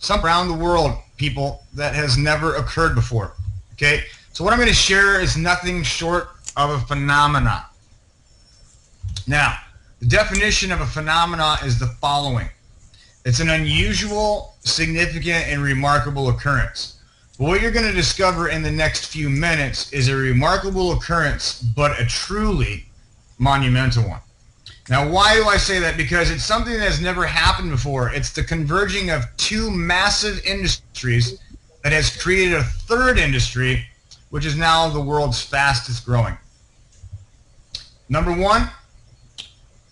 some around the world, people, that has never occurred before. Okay, so what I'm going to share is nothing short of a phenomena. Now, the definition of a phenomena is the following. It's an unusual, significant, and remarkable occurrence. But what you're going to discover in the next few minutes is a remarkable occurrence, but a truly monumental one. Now, why do I say that? Because it's something that has never happened before. It's the converging of two massive industries that has created a third industry, which is now the world's fastest growing. Number one,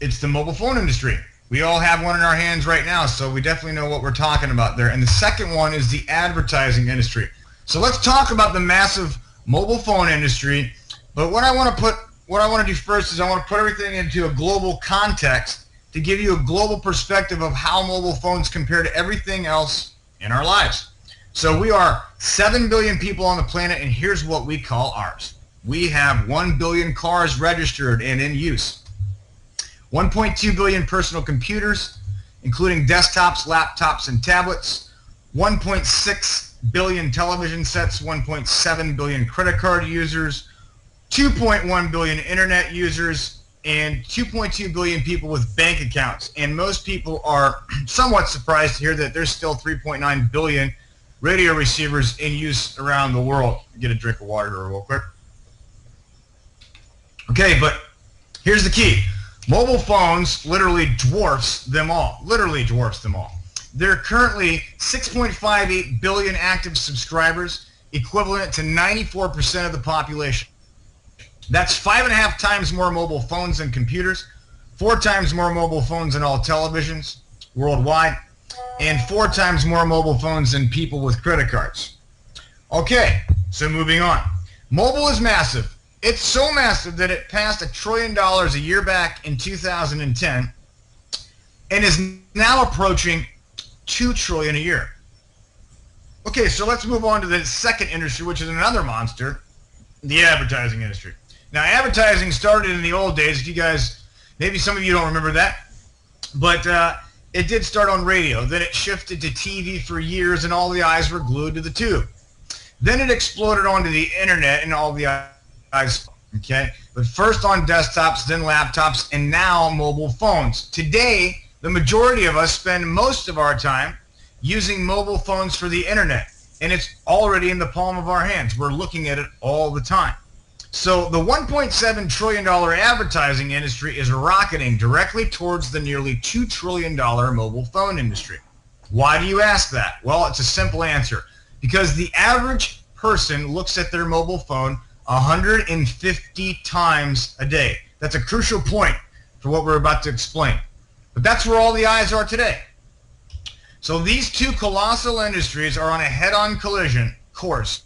it's the mobile phone industry. We all have one in our hands right now, so we definitely know what we're talking about there. And the second one is the advertising industry. So let's talk about the massive mobile phone industry. But what I want to do first is I want to put everything into a global context to give you a global perspective of how mobile phones compare to everything else in our lives. So we are 7 billion people on the planet, and here's what we call ours. We have 1 billion cars registered and in use. 1.2 billion personal computers, including desktops, laptops, and tablets. 1.6 billion television sets, 1.7 billion credit card users, 2.1 billion internet users, and 2.2 billion people with bank accounts. And most people are somewhat surprised to hear that there's still 3.9 billion radio receivers in use around the world. Get a drink of water here real quick. Okay, but here's the key. Mobile phones literally dwarfs them all. Literally dwarfs them all. There are currently 6.58 billion active subscribers, equivalent to 94% of the population. That's 5.5 times more mobile phones than computers, 4 times more mobile phones than all televisions worldwide, and 4 times more mobile phones than people with credit cards. Okay, so moving on. Mobile is massive. It's so massive that it passed $1 trillion a year back in 2010 and is now approaching $2 trillion a year. Okay, so let's move on to the second industry, which is another monster, the advertising industry. Now, advertising started in the old days. If you guys, maybe some of you don't remember that, but it did start on radio. Then it shifted to TV for years, and all the eyes were glued to the tube. Then it exploded onto the internet, and all the eyes, okay? But first on desktops, then laptops, and now mobile phones. Today, the majority of us spend most of our time using mobile phones for the internet, and it's already in the palm of our hands. We're looking at it all the time. So the $1.7 trillion advertising industry is rocketing directly towards the nearly $2 trillion mobile phone industry. Why do you ask that? Well, it's a simple answer. Because the average person looks at their mobile phone 150 times a day. That's a crucial point for what we're about to explain. But that's where all the eyes are today. So these two colossal industries are on a head-on collision course.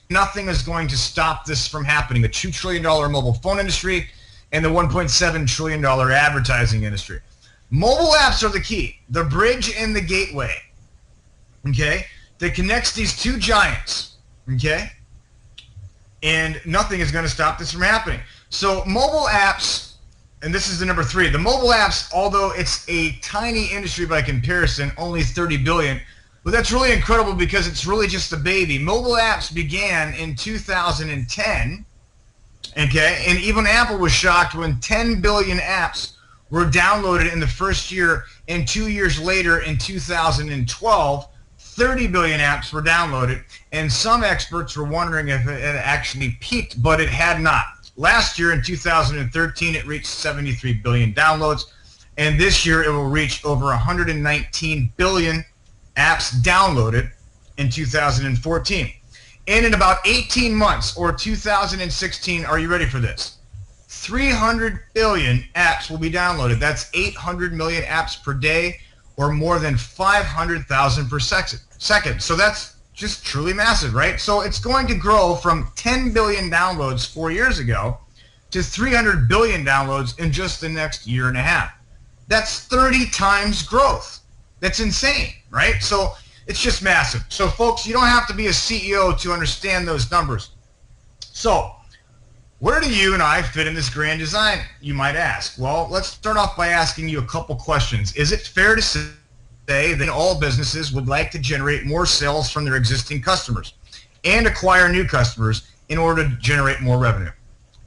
Nothing is going to stop this from happening. The $2 trillion mobile phone industry and the $1.7 trillion advertising industry. Mobile apps are the key, the bridge and the gateway, okay, that connects these two giants, okay? And nothing is going to stop this from happening. So mobile apps, and this is the number 3, the mobile apps, although it's a tiny industry by comparison, only 30 billion, but that's really incredible because it's really just a baby. Mobile apps began in 2010, okay, and even Apple was shocked when 10 billion apps were downloaded in the first year, and 2 years later in 2012, 30 billion apps were downloaded, and some experts were wondering if it had actually peaked, but it had not. Last year in 2013, it reached 73 billion downloads, and this year it will reach over 119 billion apps downloaded in 2014. And in about 18 months, or 2016, are you ready for this? 300 billion apps will be downloaded. That's 800 million apps per day, or more than 500,000 per second. So that's just truly massive, right? So it's going to grow from 10 billion downloads 4 years ago to 300 billion downloads in just the next year and a half. That's 30 times growth. That's insane, right? So it's just massive. So folks, you don't have to be a CEO to understand those numbers. So where do you and I fit in this grand design, you might ask? Well, let's start off by asking you a couple questions. Is it fair to say say that all businesses would like to generate more sales from their existing customers and acquire new customers in order to generate more revenue.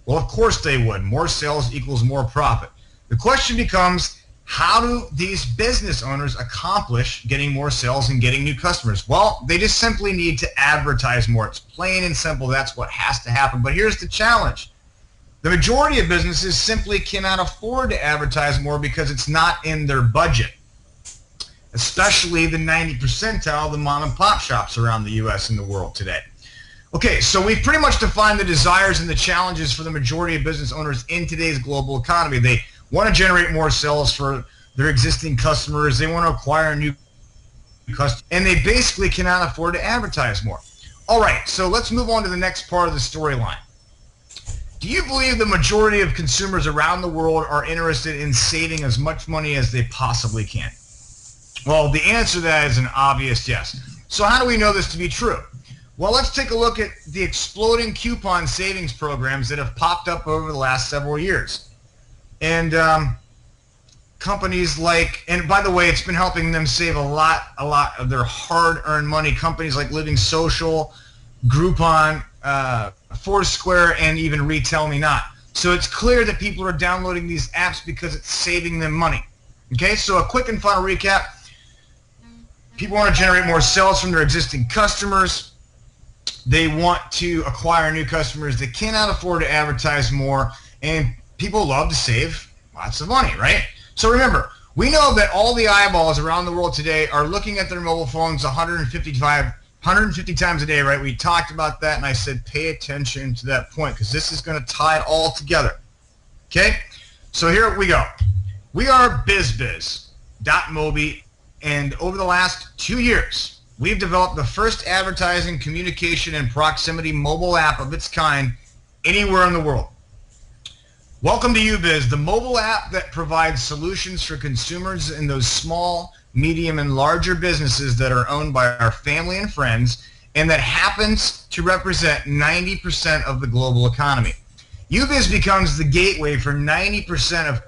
Well, of course they would. More sales equals more profit. The question becomes, how do these business owners accomplish getting more sales and getting new customers? Well, they just simply need to advertise more. It's plain and simple. That's what has to happen. But here's the challenge. The majority of businesses simply cannot afford to advertise more because it's not in their budget, especially the 90th percentile of the mom and pop shops around the U.S. and the world today. Okay, so we've pretty much defined the desires and the challenges for the majority of business owners in today's global economy. They want to generate more sales for their existing customers. They want to acquire new customers, and they basically cannot afford to advertise more. All right, so let's move on to the next part of the storyline. Do you believe the majority of consumers around the world are interested in saving as much money as they possibly can? Well, the answer to that is an obvious yes. So how do we know this to be true? Well, let's take a look at the exploding coupon savings programs that have popped up over the last several years. And companies like, and by the way, it's been helping them save a lot of their hard-earned money. Companies like Living Social, Groupon, Foursquare, and even Retail Me Not. So it's clear that people are downloading these apps because it's saving them money. Okay, so a quick and final recap. People want to generate more sales from their existing customers. They want to acquire new customers. They cannot afford to advertise more, and people love to save lots of money, right? So remember, we know that all the eyeballs around the world today are looking at their mobile phones 150 times a day, right? We talked about that, and I said pay attention to that point because this is going to tie it all together. Okay? So here we go. We are Bizbiz.mobi, and over the last 2 years, we've developed the first advertising, communication, and proximity mobile app of its kind anywhere in the world. Welcome to UBiz, the mobile app that provides solutions for consumers in those small, medium, and larger businesses that are owned by our family and friends, and that happens to represent 90% of the global economy. UBiz becomes the gateway for 90% of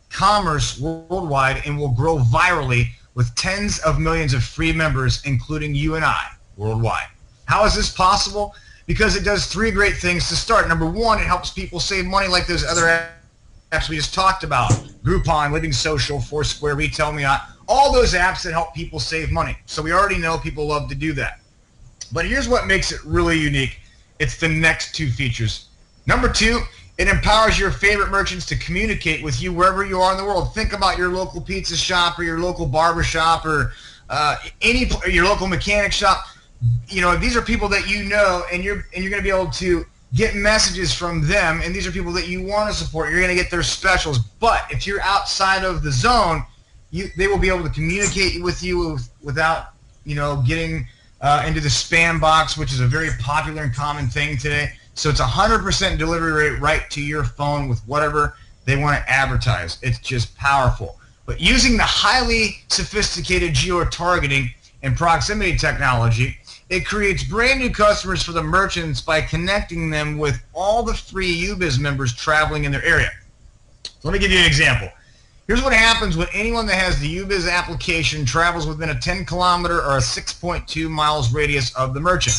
commerce worldwide and will grow virally with tens of millions of free members, including you and I, worldwide. How is this possible? Because it does three great things to start. Number one, it helps people save money like those other apps we just talked about. Groupon, Living Social, Foursquare, Retail Me Not, all those apps that help people save money. So we already know people love to do that. But here's what makes it really unique. It's the next two features. Number two, it empowers your favorite merchants to communicate with you wherever you are in the world. Think about your local pizza shop or your local barber shop or your local mechanic shop. You know, these are people that you know, and you're going to be able to get messages from them, and these are people that you want to support. You're going to get their specials. But if you're outside of the zone, they will be able to communicate with you without, you know, getting into the spam box, which is a very popular and common thing today. So it's 100% delivery rate right to your phone with whatever they want to advertise. It's just powerful. But using the highly sophisticated geo-targeting and proximity technology, it creates brand new customers for the merchants by connecting them with all the free UBiz members traveling in their area. Let me give you an example. Here's what happens when anyone that has the UBiz application travels within a 10-kilometer or a 6.2 miles radius of the merchant.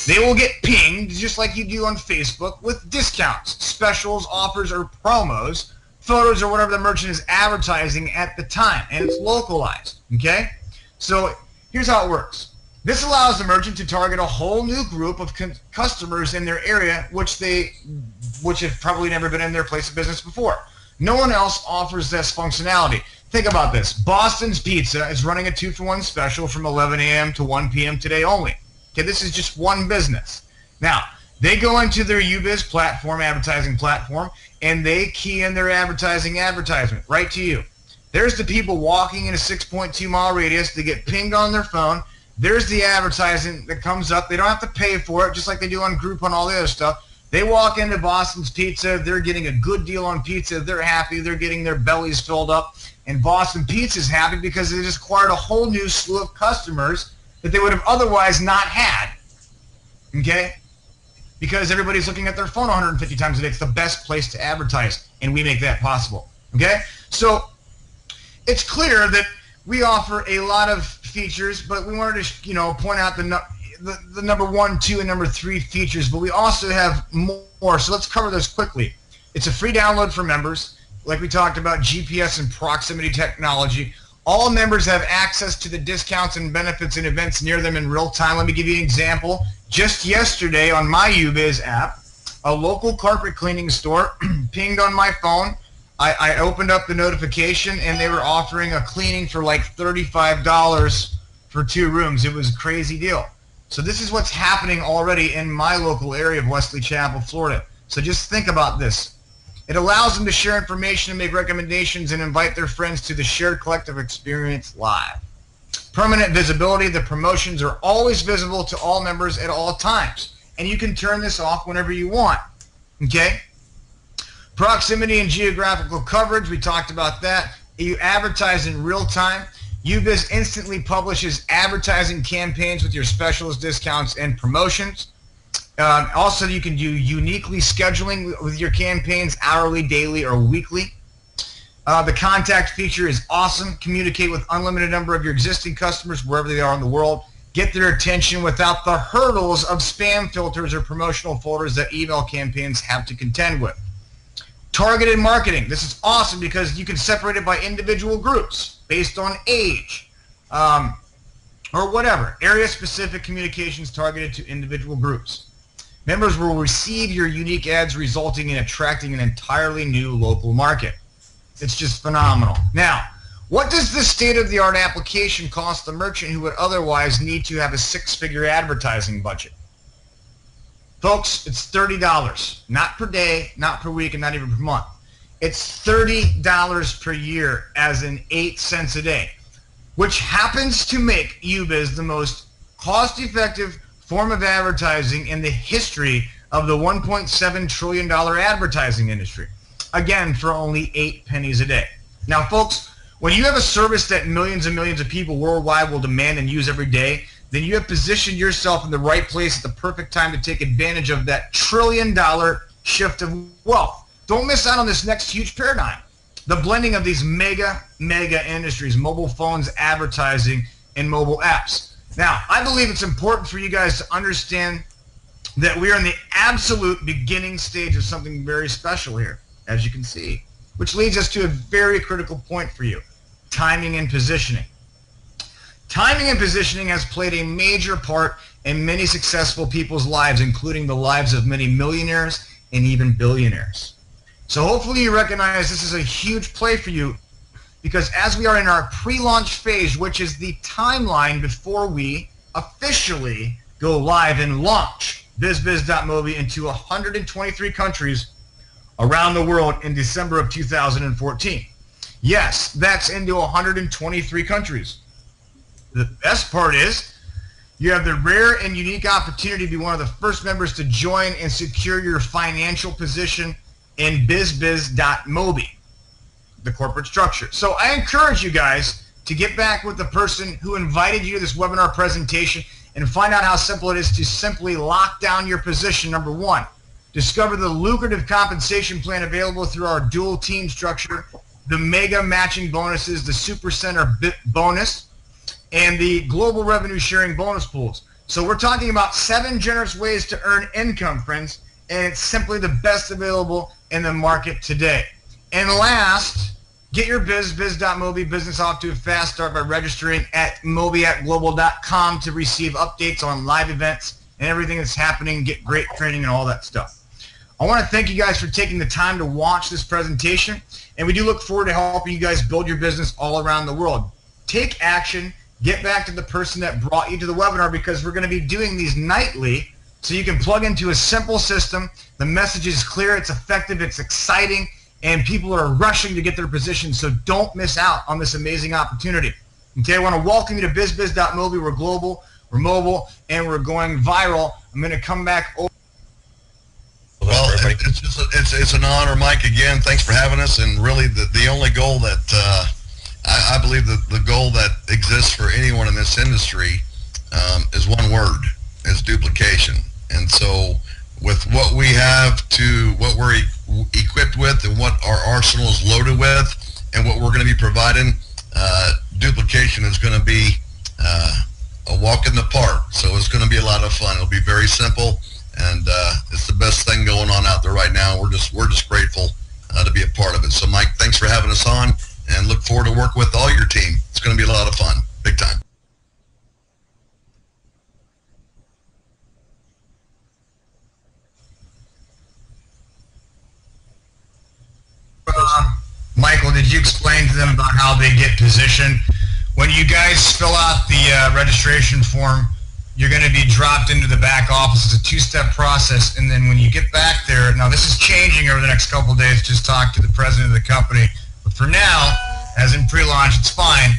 They will get pinged, just like you do on Facebook, with discounts, specials, offers, or promos, photos, or whatever the merchant is advertising at the time, and it's localized, okay? So here's how it works. This allows the merchant to target a whole new group of customers in their area, which have probably never been in their place of business before. No one else offers this functionality. Think about this. Boston's Pizza is running a 2-for-1 special from 11 a.m. to 1 p.m. today only. Okay, this is just one business. Now, they go into their UBiz platform, advertising platform, and they key in their advertisement right to you. There's the people walking in a 6.2 mile radius. They get pinged on their phone. There's the advertising that comes up. They don't have to pay for it, just like they do on Groupon and all the other stuff. They walk into Boston's Pizza. They're getting a good deal on pizza. They're happy. They're getting their bellies filled up. And Boston Pizza's happy because they just acquired a whole new slew of customers that they would have otherwise not had, okay? Because everybody's looking at their phone 150 times a day. It's the best place to advertise, and we make that possible, okay? So it's clear that we offer a lot of features, but we wanted to, you know, point out the number 1, 2, and number 3 features, but we also have more, so let's cover those quickly. It's a free download for members. Like we talked about, GPS and proximity technology. All members have access to the discounts and benefits and events near them in real time. Let me give you an example. Just yesterday on my UBiz app, a local carpet cleaning store pinged on my phone. I opened up the notification, and they were offering a cleaning for like $35 for 2 rooms. It was a crazy deal. So this is what's happening already in my local area of Wesley Chapel, Florida. So just think about this. It allows them to share information and make recommendations and invite their friends to the shared collective experience live. Permanent visibility. The promotions are always visible to all members at all times. And you can turn this off whenever you want. Okay? Proximity and geographical coverage. We talked about that. You advertise in real time. UBiz instantly publishes advertising campaigns with your specialist discounts and promotions. Also, you can do uniquely scheduling with your campaigns, hourly, daily, or weekly. The contact feature is awesome. Communicate with unlimited number of your existing customers wherever they are in the world. Get their attention without the hurdles of spam filters or promotional folders that email campaigns have to contend with. Targeted marketing. This is awesome because you can separate it by individual groups based on age or whatever. Area-specific communications targeted to individual groups. Members will receive your unique ads, resulting in attracting an entirely new local market. It's just phenomenal. Now, what does this state-of-the-art application cost the merchant who would otherwise need to have a 6-figure advertising budget? Folks, it's $30. Not per day, not per week, and not even per month. It's $30 per year, as in 8 cents a day, which happens to make UBiz the most cost-effective form of advertising in the history of the $1.7 trillion advertising industry. Again, for only 8 pennies a day. Now, folks, when you have a service that millions and millions of people worldwide will demand and use every day, then you have positioned yourself in the right place at the perfect time to take advantage of that $1 trillion shift of wealth. Don't miss out on this next huge paradigm. The blending of these mega industries, mobile phones, advertising, and mobile apps. Now, I believe it's important for you guys to understand that we are in the absolute beginning stage of something very special here, as you can see, which leads us to a very critical point for you, timing and positioning. Timing and positioning has played a major part in many successful people's lives, including the lives of many millionaires and even billionaires. So hopefully you recognize this is a huge play for you, because as we are in our pre-launch phase, which is the timeline before we officially go live and launch Bizbiz.mobi into 123 countries around the world in December of 2014. Yes, that's into 123 countries. The best part is you have the rare and unique opportunity to be one of the first members to join and secure your financial position in Bizbiz.mobi, the corporate structure. So I encourage you guys to get back with the person who invited you to this webinar presentation and find out how simple it is to simply lock down your position. Number 1, discover the lucrative compensation plan available through our dual team structure, the mega matching bonuses, the Super Center bonus, and the global revenue sharing bonus pools. So we're talking about 7 generous ways to earn income, friends, and it's simply the best available in the market today. And last, get your Bizbiz.mobi business off to a fast start by registering at mobiatglobal.com to receive updates on live events and everything that's happening, get great training and all that stuff. I want to thank you guys for taking the time to watch this presentation, and we do look forward to helping you guys build your business all around the world. Take action, get back to the person that brought you to the webinar, because we're going to be doing these nightly so you can plug into a simple system. The message is clear, it's effective, it's exciting, and people are rushing to get their positions, so don't miss out on this amazing opportunity. Okay, I want to welcome you to Bizbiz.mobi. We're global, we're mobile, and we're going viral. I'm going to come back over. Well, it's an honor, Mike, again. Thanks for having us, and really the only goal that I believe that the goal that exists for anyone in this industry is one word, is duplication. And so with what we have what we're equipped with and what our arsenal is loaded with and what we're going to be providing, duplication is going to be a walk in the park. So it's going to be a lot of fun. It'll be very simple, and it's the best thing going on out there right now. We're just grateful to be a part of it. So Mike, thanks for having us on, and look forward to working with all your team. It's going to be a lot of fun, big time. Michael, did you explain to them about how they get positioned? When you guys fill out the registration form, you're going to be dropped into the back office. It's a two-step process, and then when you get back there, now this is changing over the next couple of days, just talk to the president of the company. But for now, as in pre-launch, it's fine.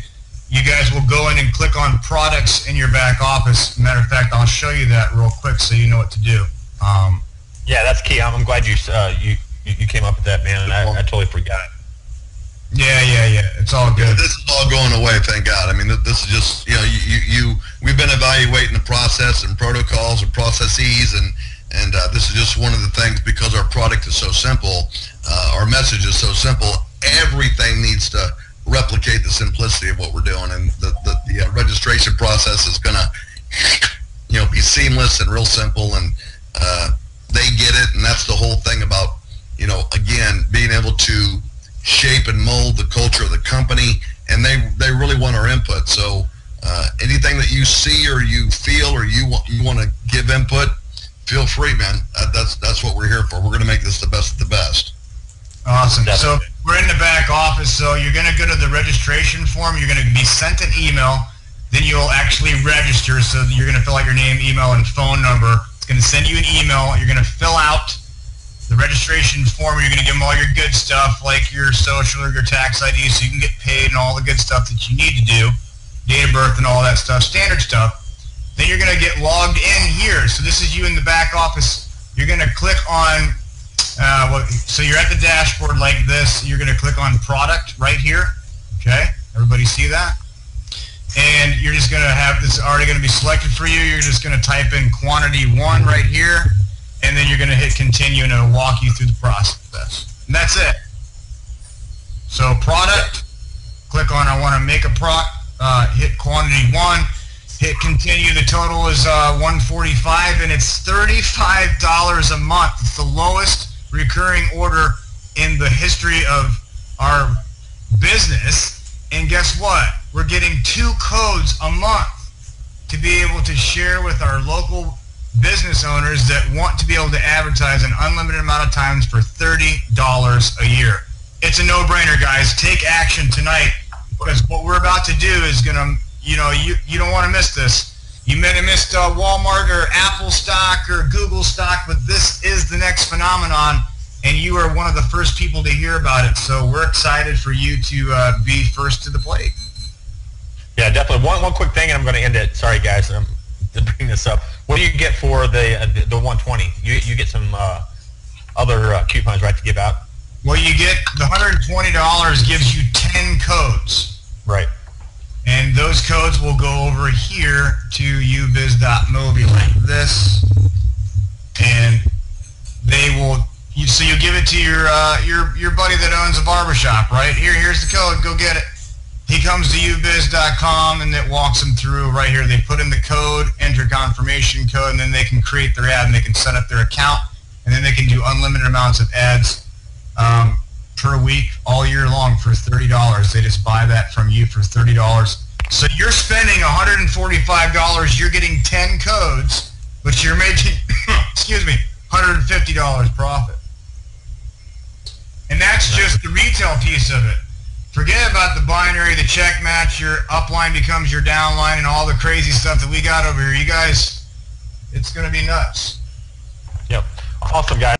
You guys will go in and click on products in your back office. Matter of fact, I'll show you that real quick so you know what to do. Yeah, that's key. I'm glad you came up with that, man. I totally forgot. Yeah. It's all good. Yeah, this is all going away, thank God. I mean, this is just, we've been evaluating the process and protocols and processes, and this is just one of the things, because our product is so simple, our message is so simple, everything needs to replicate the simplicity of what we're doing, and the registration process is going to, be seamless and real simple, and they get it, and that's the whole thing about, again, being able to shape and mold the culture of the company, and they really want our input. So anything that you see or you feel or you want to give input, feel free, man. That's what we're here for. We're going to make this the best of the best. Awesome. So we're in the back office, so you're going to go to the registration form. You're going to be sent an email. Then you'll actually register. So you're going to fill out your name, email, and phone number. It's going to send you an email. You're going to fill out the registration form. You're going to give them all your good stuff, like your social or your tax ID, so you can get paid and all the good stuff that you need to do, date of birth and all that stuff, standard stuff. Then you're going to get logged in here. So this is you in the back office. You're going to click on, so you're at the dashboard like this. You're going to click on product right here. Okay, everybody see that? And you're just going to have this already going to be selected for you. You're just going to type in quantity 1 right here. And then you're going to hit continue, and it'll walk you through the process. And that's it. So product, click on I want to make a hit quantity 1, hit continue. The total is $145, and it's $35 a month. It's the lowest recurring order in the history of our business. And guess what? We're getting 2 codes a month to be able to share with our local business owners that want to be able to advertise an unlimited amount of times for $30 a year. It's a no-brainer, guys. Take action tonight, because what we're about to do is going to, you don't want to miss this. You may have missed Walmart or Apple stock or Google stock, but this is the next phenomenon, and you are one of the first people to hear about it. So we're excited for you to be first to the plate. Yeah, definitely. One quick thing, and I'm going to end it. Sorry, guys, to bring this up. What do you get for the 120? You get some other coupons, right, to give out? Well, you get the $120 gives you 10 codes. Right. And those codes will go over here to ubiz.mobi like this, and they will. So you give it to your buddy that owns a barbershop, right? Here's the code. Go get it. He comes to ubiz.com, and it walks them through right here. They put in the code, enter confirmation code, and then they can create their ad, and they can set up their account, and then they can do unlimited amounts of ads per week all year long for $30. They just buy that from you for $30. So you're spending $145. You're getting 10 codes, but you're making, excuse me, $150 profit. And that's just the retail piece of it. Forget about the binary, the check match, your upline becomes your downline, and all the crazy stuff that we got over here. You guys, it's going to be nuts. Yep. Awesome, guys.